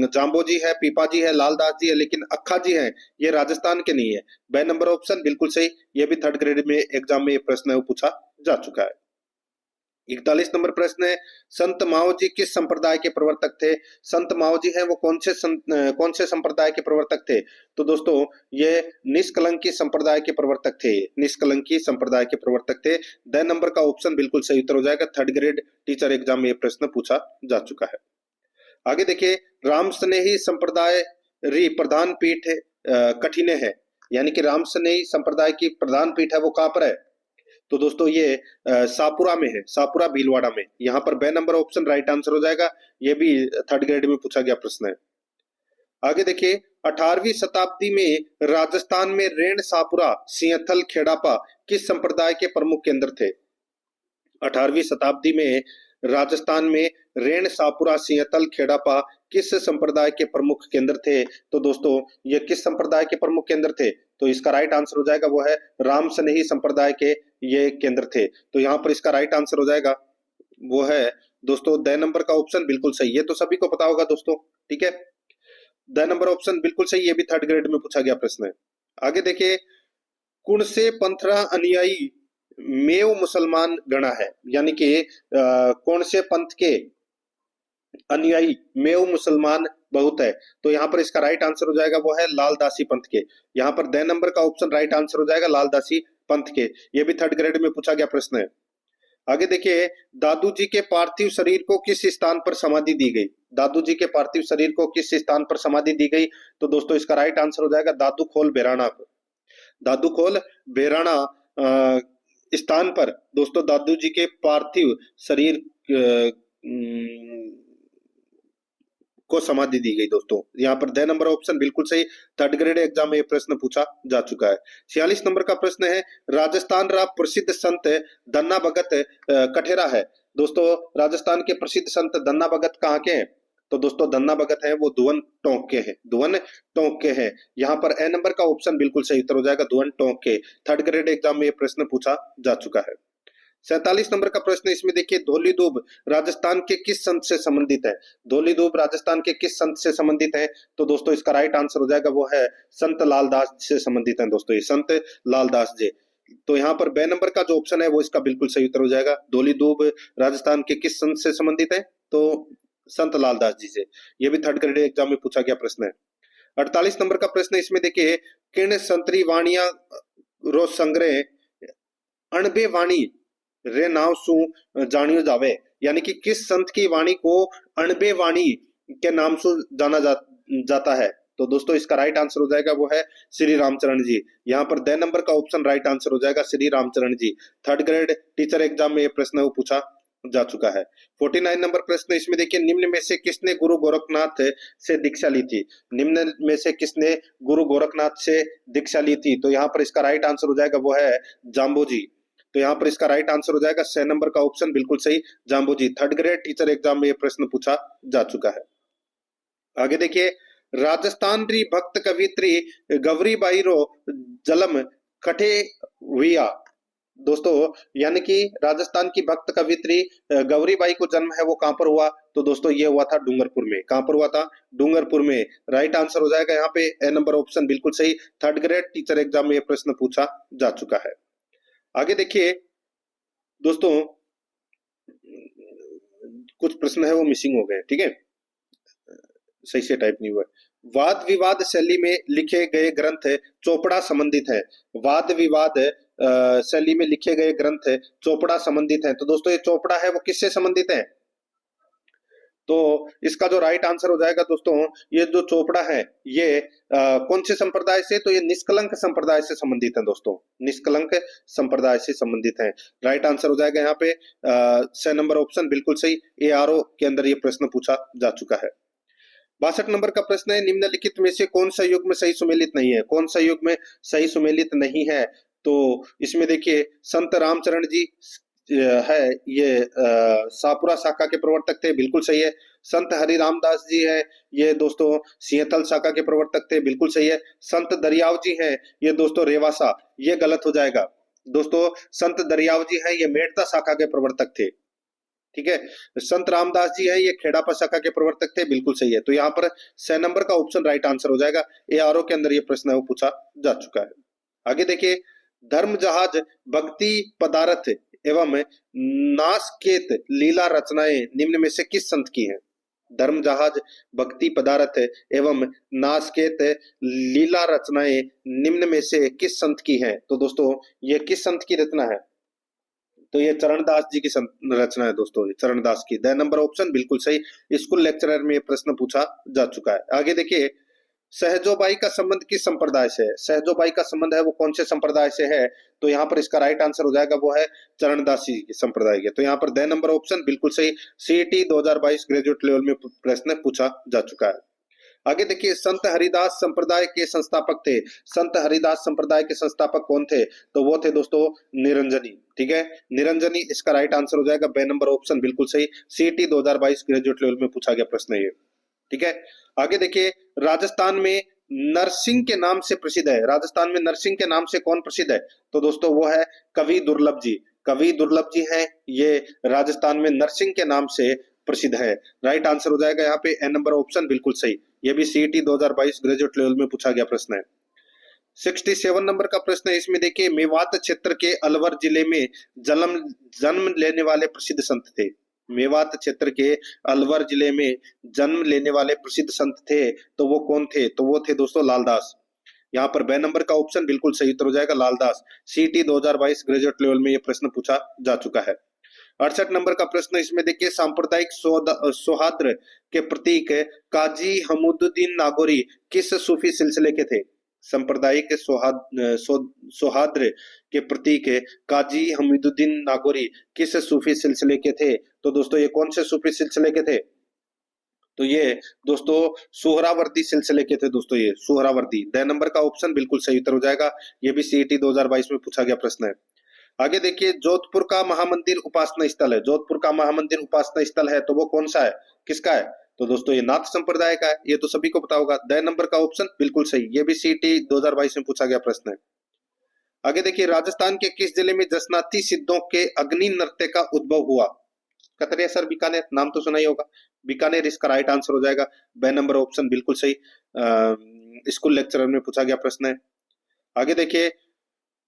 Speaker 1: जाम्बो जी है, पीपा जी है, लालदास जी है, लेकिन अक्खा जी है, ये राजस्थान के नहीं है। बे नंबर ऑप्शन बिल्कुल सही। ये भी थर्ड ग्रेड में एग्जाम में ये प्रश्न है वो पूछा जा चुका है। 41 नंबर प्रश्न है, संत माओ जी किस संप्रदाय के प्रवर्तक थे? संत माओ जी हैं वो कौन से संप्रदाय के प्रवर्तक थे? तो दोस्तों ये निष्कलंकी संप्रदाय के प्रवर्तक थे, निष्कलंकी संप्रदाय के प्रवर्तक थे। द नंबर का ऑप्शन बिल्कुल सही उत्तर हो जाएगा। थर्ड ग्रेड टीचर एग्जाम में ये प्रश्न पूछा जा चुका है। आगे देखिए, राम स्नेही संप्रदाय री प्रधान पीठ कठिने है, यानी कि राम स्नेही संप्रदाय की प्रधान पीठ है वो कहाँ पर है? तो दोस्तों ये सापुरा में है, सापुरा भीलवाड़ा में। यहाँ पर बे नंबर ऑप्शन राइट आंसर हो जाएगा। ये भी थर्ड ग्रेड में पूछा गया प्रश्न है। आगे देखिए, 18वीं शताब्दी में राजस्थान में रेण सापुरा सिंहथल खेड़ापा किस संप्रदाय के प्रमुख केंद्र थे? 18वीं शताब्दी में राजस्थान में रेण सापुरा सिंहतल खेड़ापा किस संप्रदाय के प्रमुख केंद्र थे? तो दोस्तों ये किस संप्रदाय के प्रमुख केंद्र थे? तो इसका राइट आंसर हो जाएगा वो है राम स्नेही संप्रदाय के ये केंद्र थे। तो यहाँ पर इसका राइट आंसर हो जाएगा वो है दोस्तों द नंबर का ऑप्शन बिल्कुल सही। ये तो सभी को पता होगा दोस्तों, ठीक है। द नंबर ऑप्शन बिल्कुल सही, ये भी थर्ड ग्रेड में पूछा गया प्रश्न है। आगे देखिए, कुण से पंथरा अनुयायी मेव मुसलमान गणा है, यानी कि कौन से पंथ के अनुयायी मेव मुसलमान बहुत है? तो यहाँ पर इसका राइट आंसर हो जाएगा वो है लालदासी पंथ के। यहाँ पर द नंबर का ऑप्शन राइट आंसर हो जाएगा लालदासी पंथ के। ये भी थर्ड ग्रेड में पूछा गया प्रश्न है। आगे देखिए, दादू जी के पार्थिव शरीर को किस स्थान पर समाधि दी गई? दादू जी के पार्थिव शरीर को किस स्थान पर समाधि दी गई? तो दोस्तों इसका राइट आंसर हो जाएगा दादू खोल बेराना को। दादू खोल बेराना स्थान पर दोस्तों दादू जी के पार्थिव शरीर को समाधि दी गई दोस्तों। यहाँ पर द नंबर ऑप्शन बिल्कुल सही। थर्ड ग्रेड एग्जाम में ये प्रश्न पूछा जा चुका है। 46 नंबर का प्रश्न है, राजस्थान रा प्रसिद्ध संत धन्ना भगत कठेरा है। दोस्तों राजस्थान के प्रसिद्ध संत धन्ना भगत कहाँ के हैं? तो दोस्तों धन्ना भगत है वो धुवन टोंक के हैं, धुवन टोंक के हैं। यहाँ पर ए नंबर का ऑप्शन बिल्कुल सही उत्तर हो जाएगा धुवन टोंक के। थर्ड ग्रेड एग्जाम में ये प्रश्न पूछा जा चुका है। 47 नंबर का प्रश्न इसमें देखिए, धौली दूब राजस्थान के किस संत से संबंधित है? धौली दूब राजस्थान के किस संत से संबंधित है? तो दोस्तों इसका राइट आंसर हो जाएगा वो है संत लालदास से संबंधित है दोस्तों, ये संत लालदास जी। तो यहाँ पर बे नंबर का जो ऑप्शन है वो इसका बिल्कुल सही उत्तर हो जाएगा। धौली दूब राजस्थान के किस संत से संबंधित है? तो संत लालदास जी से। ये भी थर्ड ग्रेड एग्जाम में पूछा गया प्रश्न है। 48 नंबर का प्रश्न इसमें देखिए, किन संतरी वाणिया रो संग्रह अणबे वाणी रे नाव सु जानियो जावे, यानी कि किस संत की वाणी को अणबे वाणी के नाम से जाता है? तो दोस्तों इसका राइट आंसर हो जाएगा वो है श्री रामचरण जी। यहाँ पर द नंबर का ऑप्शन राइट आंसर हो जाएगा श्री रामचरण जी। थर्ड ग्रेड टीचर एग्जाम में ये प्रश्न वो पूछा जा चुका है। 49 नंबर प्रश्न इसमें देखिए, निम्न में से किसने गुरु गोरखनाथ से दीक्षा ली थी? निम्न में से किसने गुरु गोरखनाथ से दीक्षा ली थी? तो यहाँ पर इसका राइट आंसर हो जाएगा वो है जाम्बो जी। तो यहाँ पर इसका राइट आंसर हो जाएगा 6 नंबर का ऑप्शन बिल्कुल सही, जाम्बो जी। थर्ड ग्रेड टीचर एग्जाम में ये प्रश्न पूछा जा चुका है। आगे देखिए, राजस्थान री भक्त कवित्री गौरी बाई रो जलम कठे हुआ। दोस्तों यानी कि राजस्थान की भक्त कवित्री गौरी बाई को जन्म है वो कहां पर हुआ? तो दोस्तों ये हुआ था डूंगरपुर में। कहां पर हुआ था? डूंगरपुर में। राइट आंसर हो जाएगा यहाँ पे ए नंबर ऑप्शन बिल्कुल सही। थर्ड ग्रेड टीचर एग्जाम में ये प्रश्न पूछा जा चुका है। आगे देखिए दोस्तों, कुछ प्रश्न है वो मिसिंग हो गए, ठीक है। सही से टाइप नहीं हुआ है। वाद विवाद शैली में लिखे गए ग्रंथ चोपड़ा संबंधित है। वाद विवाद शैली में लिखे गए ग्रंथ चोपड़ा संबंधित है। तो दोस्तों ये चोपड़ा है वो किससे संबंधित है? तो इसका जो राइट आंसर हो जाएगा दोस्तों, ये जो चोपड़ा है ये कौन से संप्रदाय से? तो ये निष्कलंक संप्रदाय से संबंधित है दोस्तों, निष्कलंक संप्रदाय से संबंधित है। राइट आंसर हो जाएगा यहाँ पे 6 नंबर ऑप्शन बिल्कुल सही। ARO के अंदर ये प्रश्न पूछा जा चुका है। 62 नंबर का प्रश्न है, निम्नलिखित में से कौन सा युग में सही सुमेलित नहीं है? कौन सा युग में सही सुमेलित नहीं है? तो इसमें देखिए संत रामचरण जी है ये शाहपुरा शाखा के प्रवर्तक थे, बिल्कुल सही है। संत हरिराम दास जी है, ये दोस्तों सिंहतल शाखा के प्रवर्तक थे, बिल्कुल सही है। संत दरियाव जी हैं, ये दोस्तों रेवासा, ये गलत हो जाएगा दोस्तों। संत दरियाव जी हैं, ये मेड़ता शाखा के प्रवर्तक थे, ठीक है। संत रामदास जी है, ये खेड़ापा शाखा के प्रवर्तक थे, बिल्कुल सही है। तो यहाँ पर 6 नंबर का ऑप्शन राइट आंसर हो जाएगा। ARO के अंदर ये प्रश्न है वो पूछा जा चुका है। आगे देखिए, धर्म जहाज भक्ति पदार्थ एवं नासकेत लीला रचनाएं निम्न में से किस संत की हैं? धर्म जहाज भक्ति पदार्थ एवं नासकेत लीला रचनाएं निम्न में से किस संत की हैं? तो दोस्तों ये किस संत की रचना है? तो ये चरणदास जी की रचना है दोस्तों, ये चरणदास की। 10 नंबर ऑप्शन बिल्कुल सही। स्कूल लेक्चरर में प्रश्न पूछा जा चुका है। आगे देखिए, सहजोबाई का संबंध किस संप्रदाय से है? सहजोबाई का संबंध है वो कौन से संप्रदाय से है? तो यहाँ पर इसका राइट आंसर हो जाएगा वो है चरणदासी की संप्रदाय के। तो यहाँ पर 10 नंबर ऑप्शन बिल्कुल सही। CET 2022 ग्रेजुएट लेवल में प्रश्न पूछा जा चुका है। आगे देखिए, संत हरिदास संप्रदाय के संस्थापक थे। संत हरिदास संप्रदाय के संस्थापक कौन थे? तो वो थे दोस्तों निरंजनी, ठीक है। निरंजनी इसका राइट आंसर हो जाएगा। 2 नंबर ऑप्शन बिल्कुल सही। CET 2022 ग्रेजुएट लेवल में पूछा गया प्रश्न है ये, ठीक है। आगे देखिए, राजस्थान में नरसिंह के नाम से प्रसिद्ध है। राजस्थान में नरसिंह के नाम से कौन प्रसिद्ध है? तो दोस्तों वो है कवि दुर्लभ जी। कवि दुर्लभ जी हैं, ये राजस्थान में नरसिंह के नाम से प्रसिद्ध है। राइट आंसर हो जाएगा यहाँ पे N नंबर ऑप्शन बिल्कुल सही। ये भी CET 2022 ग्रेजुएट लेवल में पूछा गया प्रश्न है। 67 नंबर का प्रश्न है, इसमें देखिए, मेवात क्षेत्र के अलवर जिले में जन्म लेने वाले प्रसिद्ध संत थे। मेवात क्षेत्र के अलवर जिले में जन्म लेने वाले प्रसिद्ध संत थे, तो वो कौन थे? तो वो थे दोस्तों लालदास। यहाँ पर 2 नंबर का ऑप्शन बिल्कुल सही उत्तर हो जाएगा, लालदास। CET 2022 ग्रेजुएट लेवल में ये प्रश्न पूछा जा चुका है। 68 नंबर का प्रश्न, इसमें देखिए, सांप्रदायिक सौहार्द के प्रतीक काजी हमुदुद्दीन नागौरी किस सूफी सिलसिले के थे? सांप्रदायिक सौहार्द के प्रतीक काजी हमीदुद्दीन नागौरी किस सूफी सिलसिले के थे? तो दोस्तों ये कौन से सूफी सिलसिले के थे? तो ये दोस्तों सुहरावर्दी सिलसिले के थे दोस्तों, ये सुहरावर्दी। 2 नंबर का ऑप्शन बिल्कुल सही उत्तर हो जाएगा। ये भी CET 2022 में पूछा गया प्रश्न है। आगे देखिए, जोधपुर का महामंदिर उपासना स्थल है। जोधपुर का महामंदिर उपासना स्थल है, तो वो कौन सा है, किसका है? तो दोस्तों ये नाथ संप्रदाय का है, ये तो सभी को पता होगा। 2 नंबर का ऑप्शन बिल्कुल सही। ये भी CET 2022 में पूछा गया प्रश्न है। आगे देखिए, राजस्थान के किस जिले में जसनाती सिद्धों के अग्नि नृत्य का उद्भव हुआ? कतरिया सर, बीकानेर, नाम तो सुना ही होगा। बीकानेर इसका राइट आंसर हो जाएगा। 2 नंबर ऑप्शन बिल्कुल सही। स्कूल लेक्चरर में पूछा गया प्रश्न है। आगे देखिए,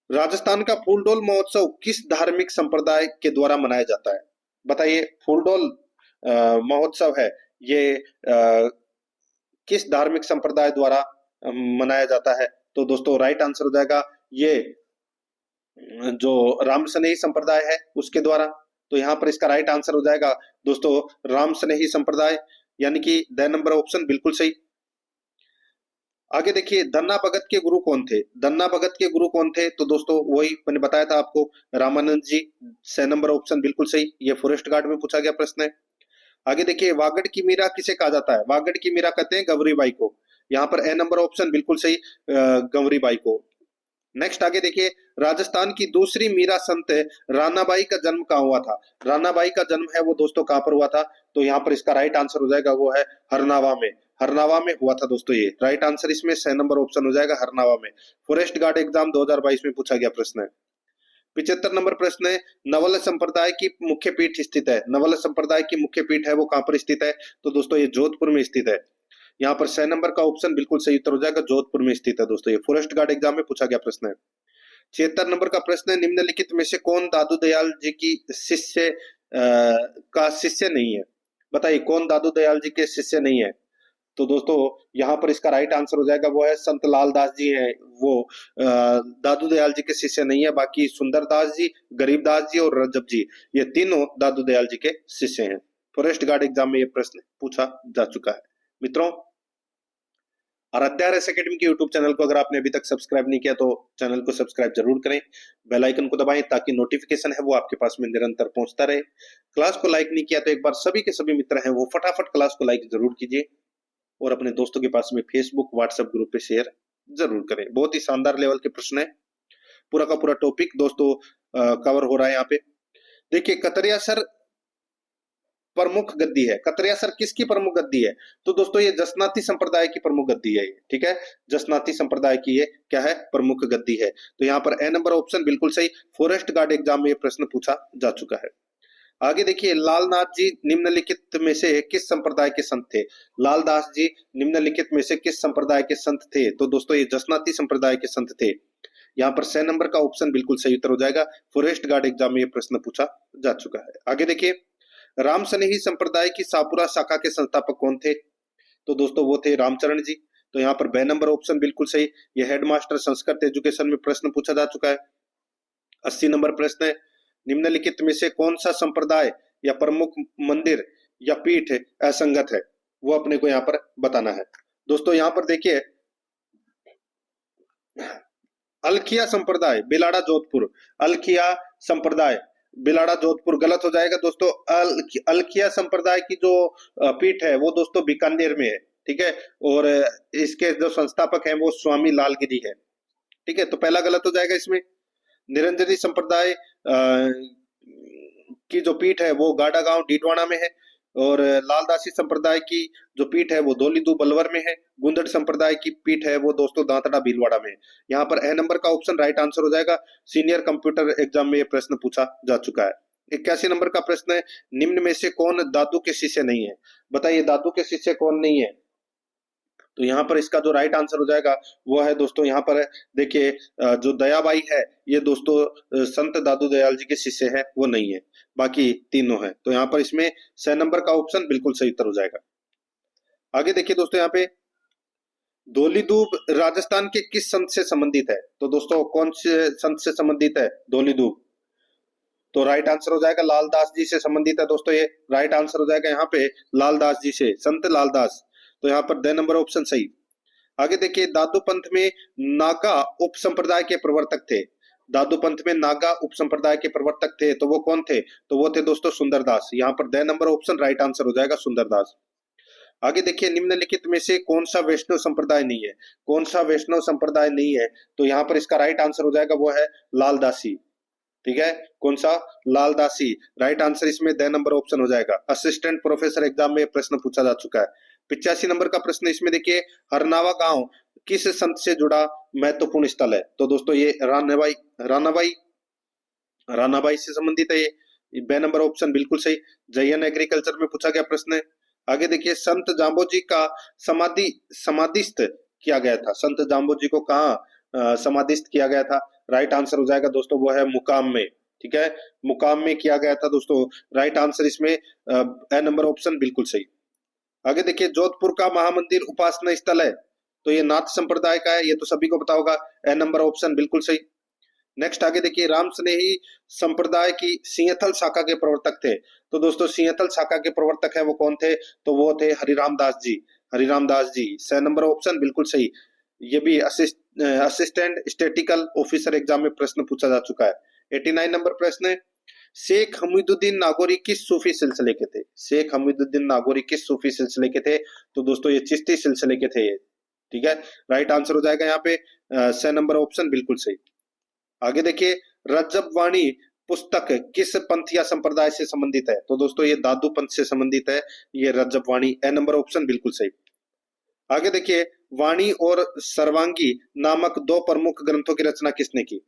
Speaker 1: राजस्थान का फूलडोल महोत्सव किस धार्मिक संप्रदाय के द्वारा मनाया जाता है? बताइए, फूलडोल महोत्सव है ये किस धार्मिक संप्रदाय द्वारा मनाया जाता है? तो दोस्तों राइट आंसर हो जाएगा ये जो राम स्नेही संप्रदाय है उसके द्वारा। तो यहाँ पर इसका राइट आंसर हो जाएगा दोस्तों राम स्नेही संप्रदाय, यानी कि 2 नंबर ऑप्शन बिल्कुल सही। आगे देखिए, धन्ना भगत के गुरु कौन थे? धन्ना भगत के गुरु कौन थे? तो दोस्तों वही मैंने बताया था आपको, रामानंद जी। 6 नंबर ऑप्शन बिल्कुल सही। ये फॉरेस्ट गार्ड में पूछा गया प्रश्न है। आगे देखिए, वागड़ की मीरा किसे कहा जाता है? वागड़ की मीरा कहते हैं गौरी बाई को। यहाँ पर A नंबर ऑप्शन बिल्कुल सही, गौरी बाई को। नेक्स्ट आगे देखिए, राजस्थान की दूसरी मीरा संत रानाबाई का जन्म कहाँ हुआ था? रानाबाई का जन्म है वो दोस्तों कहाँ पर हुआ था? तो यहाँ पर इसका राइट आंसर हो जाएगा वो है हरनावा में। हरनावा में हुआ था दोस्तों ये। राइट आंसर इसमें 6 नंबर ऑप्शन हो जाएगा, हरनावा में। फॉरेस्ट गार्ड एग्जाम 2022 में पूछा गया प्रश्न है। 75 नंबर प्रश्न है, नवल संप्रदाय की मुख्य पीठ स्थित है। नवल संप्रदाय की मुख्य पीठ है वो कहाँ पर स्थित है? तो दोस्तों ये जोधपुर में स्थित है। यहाँ पर 6 नंबर का ऑप्शन बिल्कुल सही उत्तर हो जाएगा, जोधपुर में स्थित है दोस्तों। ये फॉरेस्ट गार्ड एग्जाम में पूछा गया प्रश्न है। 76 नंबर का प्रश्न है, निम्नलिखित में से कौन दादू दयाल जी की का शिष्य नहीं है? बताइए, कौन दादू दयाल जी के शिष्य नहीं है? तो दोस्तों यहाँ पर इसका राइट आंसर हो जाएगा वो है संत लालदास जी हैं। वो दादू दयाल जी के शिष्य नहीं है, बाकी सुंदरदास जी, गरीबदास जी और रजब जी, ये तीनों दादू दयाल जी के शिष्य हैं। फॉरेस्ट गार्ड एग्जाम में ये प्रश्न पूछा जा चुका है। मित्रों, आराध्या RS एकेडमी के यूट्यूब चैनल को अगर आपने अभी तक सब्सक्राइब नहीं किया तो चैनल को सब्सक्राइब जरूर करें, बेल आइकन को दबाएं ताकि नोटिफिकेशन है वो आपके पास में निरंतर पहुंचता रहे। क्लास को लाइक नहीं किया तो एक बार सभी के सभी मित्र हैं वो फटाफट क्लास को लाइक जरूर कीजिए और अपने दोस्तों के पास में फेसबुक व्हाट्सएप ग्रुप पे शेयर जरूर करें। बहुत ही शानदार लेवल के प्रश्न है, पूरा का पूरा टॉपिक दोस्तों कवर हो रहा है यहाँ पे। देखिए, कतरिया सर प्रमुख गद्दी है। कतरिया सर किसकी प्रमुख गद्दी है? तो दोस्तों ये जसनाती संप्रदाय की प्रमुख गद्दी है, ठीक है, जसनाती संप्रदाय की ये क्या है, प्रमुख गद्दी है। तो यहाँ पर ए नंबर ऑप्शन बिल्कुल सही। फॉरेस्ट गार्ड एग्जाम में ये प्रश्न पूछा जा चुका है। आगे देखिए, लालनाथ जी निम्नलिखित में से किस संप्रदाय के संत थे? लालदास जी निम्नलिखित में से किस संप्रदाय के संत थे? तो दोस्तों ये जसनाती संप्रदाय के संत थे। यहाँ पर 6 नंबर का ऑप्शन बिल्कुल सही उत्तर हो जाएगा। फॉरेस्ट गार्ड एग्जाम में ये प्रश्न पूछा जा चुका है। आगे देखिए, राम सनेही संप्रदाय की शाहपुरा शाखा के संस्थापक कौन थे? तो दोस्तों वो थे रामचरण जी। तो यहाँ पर 2 नंबर ऑप्शन बिल्कुल सही। ये हेडमास्टर संस्कृत एजुकेशन में प्रश्न पूछा जा चुका है। 80 नंबर प्रश्न है, निम्नलिखित में से कौन सा संप्रदाय या प्रमुख मंदिर या पीठ असंगत है? वो अपने को यहाँ पर बताना है। दोस्तों यहाँ पर देखिए, अलखिया संप्रदाय बिलाड़ा जोधपुर, अलखिया संप्रदाय बिलाड़ा जोधपुर गलत हो जाएगा दोस्तों। अलखिया संप्रदाय की जो पीठ है वो दोस्तों बीकानेर में है, ठीक है, और इसके जो संस्थापक हैं वो स्वामी लालगिरी है, ठीक है, तो पहला गलत हो जाएगा इसमें। निरंजनी संप्रदाय की जो पीठ है वो गाड़ा गांव डीडवाना में है, और लालदासी संप्रदाय की जो पीठ है वो धौलीदू बलवर में है। गुंदड़ संप्रदाय की पीठ है वो दोस्तों दांतड़ा भीलवाड़ा में है। यहाँ पर ए नंबर का ऑप्शन राइट आंसर हो जाएगा। सीनियर कंप्यूटर एग्जाम में ये प्रश्न पूछा जा चुका है। 81 नंबर का प्रश्न है, निम्न में से कौन दादू के शिष्य नहीं है? बताइए दादू के शिष्य कौन नहीं है? तो यहाँ पर इसका जो राइट आंसर हो जाएगा वो है दोस्तों, यहाँ पर देखिए जो दयाबाई है ये दोस्तों संत दादू दयाल जी के शिष्य है, वो नहीं है, बाकी तीनों है। तो यहाँ पर इसमें 6 नंबर का ऑप्शन बिल्कुल सही उत्तर हो जाएगा। आगे देखिए दोस्तों, यहाँ पे धौलीधूप राजस्थान के किस संत से संबंधित है? तो दोस्तों कौन से संत से संबंधित है धौलीधूप? तो राइट आंसर हो जाएगा लालदास जी से संबंधित है दोस्तों, ये राइट आंसर हो जाएगा यहाँ पे लालदास जी से, संत लालदास। तो यहाँ पर 2 नंबर ऑप्शन सही। आगे देखिए, दादू पंथ में नागा उप संप्रदाय के प्रवर्तक थे। दादू पंथ में नागा उप संप्रदाय के प्रवर्तक थे, तो वो कौन थे? तो वो थे दोस्तों सुंदरदास। यहाँ पर 2 नंबर ऑप्शन राइट आंसर हो जाएगा सुंदरदास। आगे देखिए, निम्नलिखित में से कौन सा वैष्णव संप्रदाय नहीं है? कौन सा वैष्णव संप्रदाय नहीं है? तो यहाँ पर इसका राइट आंसर हो जाएगा वो है लालदासी, ठीक है, कौन सा? लालदासी। राइट आंसर इसमें 2 नंबर ऑप्शन हो जाएगा। असिस्टेंट प्रोफेसर एग्जाम में प्रश्न पूछा जा चुका है। 85 नंबर का प्रश्न इसमें देखिए, हरनावा गांव किस संत से जुड़ा महत्वपूर्ण स्थल है? तो दोस्तों ये रानाबाई से संबंधित है ये 2 नंबर ऑप्शन बिल्कुल सही। जयन एग्रीकल्चर में पूछा गया प्रश्न है। आगे देखिए, संत जाम्बोजी का समाधिस्थ किया गया था। संत जाम्बोजी को कहाँ समाधिस्थ किया गया था? राइट आंसर हो जाएगा दोस्तों वो है मुकाम में, ठीक है, मुकाम में किया गया था दोस्तों। राइट आंसर इसमें ए नंबर ऑप्शन बिल्कुल सही। आगे देखिए, जोधपुर का महामंदिर उपासना स्थल है, तो ये नाथ संप्रदाय का है, ये तो सभी को पता होगा। ए नंबर ऑप्शन बिल्कुल सही। नेक्स्ट आगे देखिए, राम स्नेही संप्रदाय की सिंहथल शाखा के प्रवर्तक थे। तो दोस्तों सिंहथल शाखा के प्रवर्तक है वो कौन थे? तो वो थे हरिराम दास जी। हरिराम दास जी, 6 नंबर ऑप्शन बिल्कुल सही। ये भी असिस्टेंट स्टैटिकल ऑफिसर एग्जाम में प्रश्न पूछा जा चुका है। 89 नंबर प्रश्न है, शेख हमीदुद्दीन नागौरी किस सूफी सिलसिले के थे? शेख हमीदुद्दीन नागौरी किस सूफी सिलसिले के थे? तो दोस्तों ये चिश्ती सिलसिले के थे ये, ठीक है, राइट आंसर हो जाएगा यहाँ पे 6 नंबर ऑप्शन बिल्कुल सही। आगे देखिए, रजब वाणी पुस्तक किस पंथ या संप्रदाय से संबंधित है? तो दोस्तों ये दादू पंथ से संबंधित है ये रजब वाणी। ए नंबर ऑप्शन बिल्कुल सही। आगे देखिए, वाणी और सर्वांगी नामक 2 प्रमुख ग्रंथों की रचना किसने की?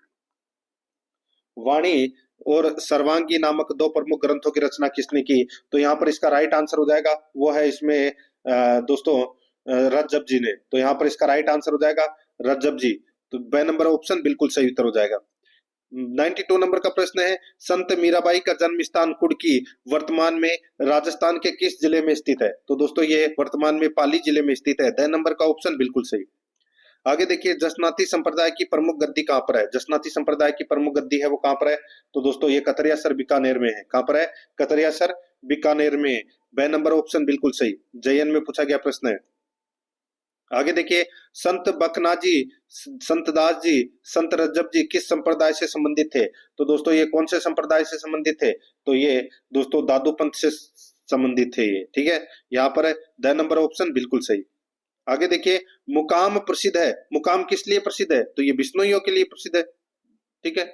Speaker 1: वाणी और सर्वांगी नामक 2 प्रमुख ग्रंथों की रचना किसने की? तो यहाँ पर इसका राइट आंसर हो जाएगा वो है इसमें दोस्तों रजब जी ने। तो यहाँ पर इसका राइट आंसर हो जाएगा रजब जी। तो 2 नंबर ऑप्शन बिल्कुल सही उत्तर हो जाएगा। 92 नंबर का प्रश्न है, संत मीराबाई का जन्म स्थान कुड़की वर्तमान में राजस्थान के किस जिले में स्थित है? तो दोस्तों ये वर्तमान में पाली जिले में स्थित है। 10 नंबर का ऑप्शन बिल्कुल सही। आगे देखिए, जसनाती संप्रदाय की प्रमुख गद्दी कहां पर है? जसनाती संप्रदाय की प्रमुख गद्दी है वो कहां पर है? तो दोस्तों ये कतरियासर बीकानेर में है। कहां पर है? कतरियासर बीकानेर में। 2 नंबर ऑप्शन बिल्कुल सही, जयन में पूछा गया प्रश्न है। आगे देखिए, संत बकनाजी, संत दास जी, संत रज्जब जी किस संप्रदाय से संबंधित थे? तो दोस्तों ये कौन से संप्रदाय से संबंधित थे? तो ये दोस्तों दादू पंथ से संबंधित थे ये, ठीक है। यहाँ पर 10 नंबर ऑप्शन बिल्कुल सही। आगे देखिए, मुकाम प्रसिद्ध है, मुकाम किस लिए प्रसिद्ध है? तो ये बिश्नोइयों के लिए प्रसिद्ध है, ठीक है।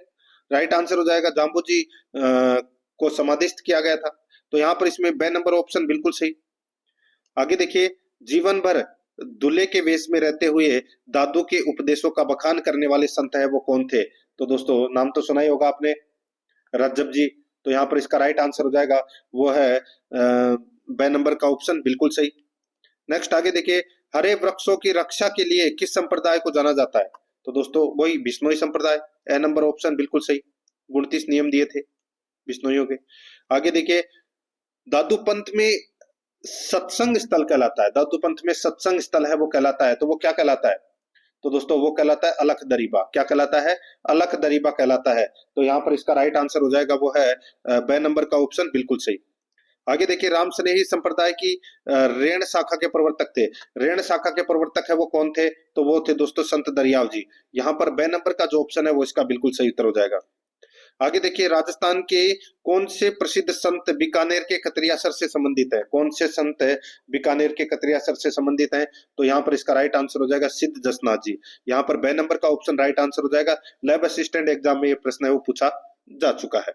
Speaker 1: राइट आंसर हो जाएगा जाम्बू जी को समाधिस्थ किया गया था। तो यहाँ पर इसमें 2 नंबर ऑप्शन बिल्कुल सही। आगे देखिए, जीवन भर दूल्हे के वेश में रहते हुए दादू के उपदेशों का बखान करने वाले संत है वो कौन थे? तो दोस्तों नाम तो सुना ही होगा आपने, रज्जब जी। तो यहाँ पर इसका राइट आंसर हो जाएगा वो है 2 नंबर का ऑप्शन बिल्कुल सही। नेक्स्ट आगे देखिए, हरे वृक्षों की रक्षा के लिए किस संप्रदाय को जाना जाता है? तो दोस्तों वही बिश्नोई संप्रदाय। ए नंबर ऑप्शन बिल्कुल सही। 29 नियम दिए थे बिश्नोइयों के। आगे देखिए, दादू पंथ में सत्संग स्थल कहलाता है, दादू पंथ में सत्संग स्थल है वो कहलाता है, तो वो क्या कहलाता है? तो दोस्तों वो कहलाता है अलख दरीबा। क्या कहलाता है? अलख दरीबा कहलाता है। तो यहाँ पर इसका राइट आंसर हो जाएगा वो है 2 नंबर का ऑप्शन बिल्कुल सही। आगे देखिए, राम स्नेही संप्रदाय की रेण शाखा के प्रवर्तक थे। रेण शाखा के प्रवर्तक है वो कौन थे? तो वो थे दोस्तों संत दरियाव जी। यहाँ पर 2 नंबर का जो ऑप्शन है वो इसका बिल्कुल सही उत्तर हो जाएगा। आगे देखिए, राजस्थान के कौन से प्रसिद्ध संत बीकानेर के कतरियासर से संबंधित है? कौन से संत है बीकानेर के कतरियासर से संबंधित है? तो यहाँ पर इसका राइट आंसर हो जाएगा सिद्ध जसनाथ जी। यहाँ पर 2 नंबर का ऑप्शन राइट आंसर हो जाएगा। लैब असिस्टेंट एग्जाम में ये प्रश्न है वो पूछा जा चुका है।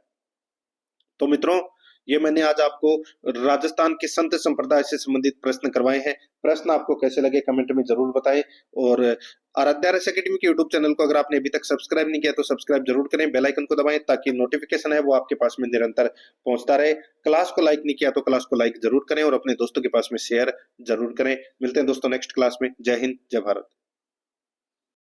Speaker 1: तो मित्रों, ये मैंने आज आपको राजस्थान के संत संप्रदाय से संबंधित प्रश्न करवाए हैं। प्रश्न आपको कैसे लगे कमेंट में जरूर बताएं, और आराध्या रस एकेडमी के यूट्यूब चैनल को अगर आपने अभी तक सब्सक्राइब नहीं किया तो सब्सक्राइब जरूर करें, बेल आइकन को दबाएं ताकि नोटिफिकेशन है वो आपके पास में निरंतर पहुंचता रहे। क्लास को लाइक नहीं किया तो क्लास को लाइक जरूर करें और अपने दोस्तों के पास में शेयर जरूर करें। मिलते हैं दोस्तों नेक्स्ट क्लास में। जय हिंद, जय भारत।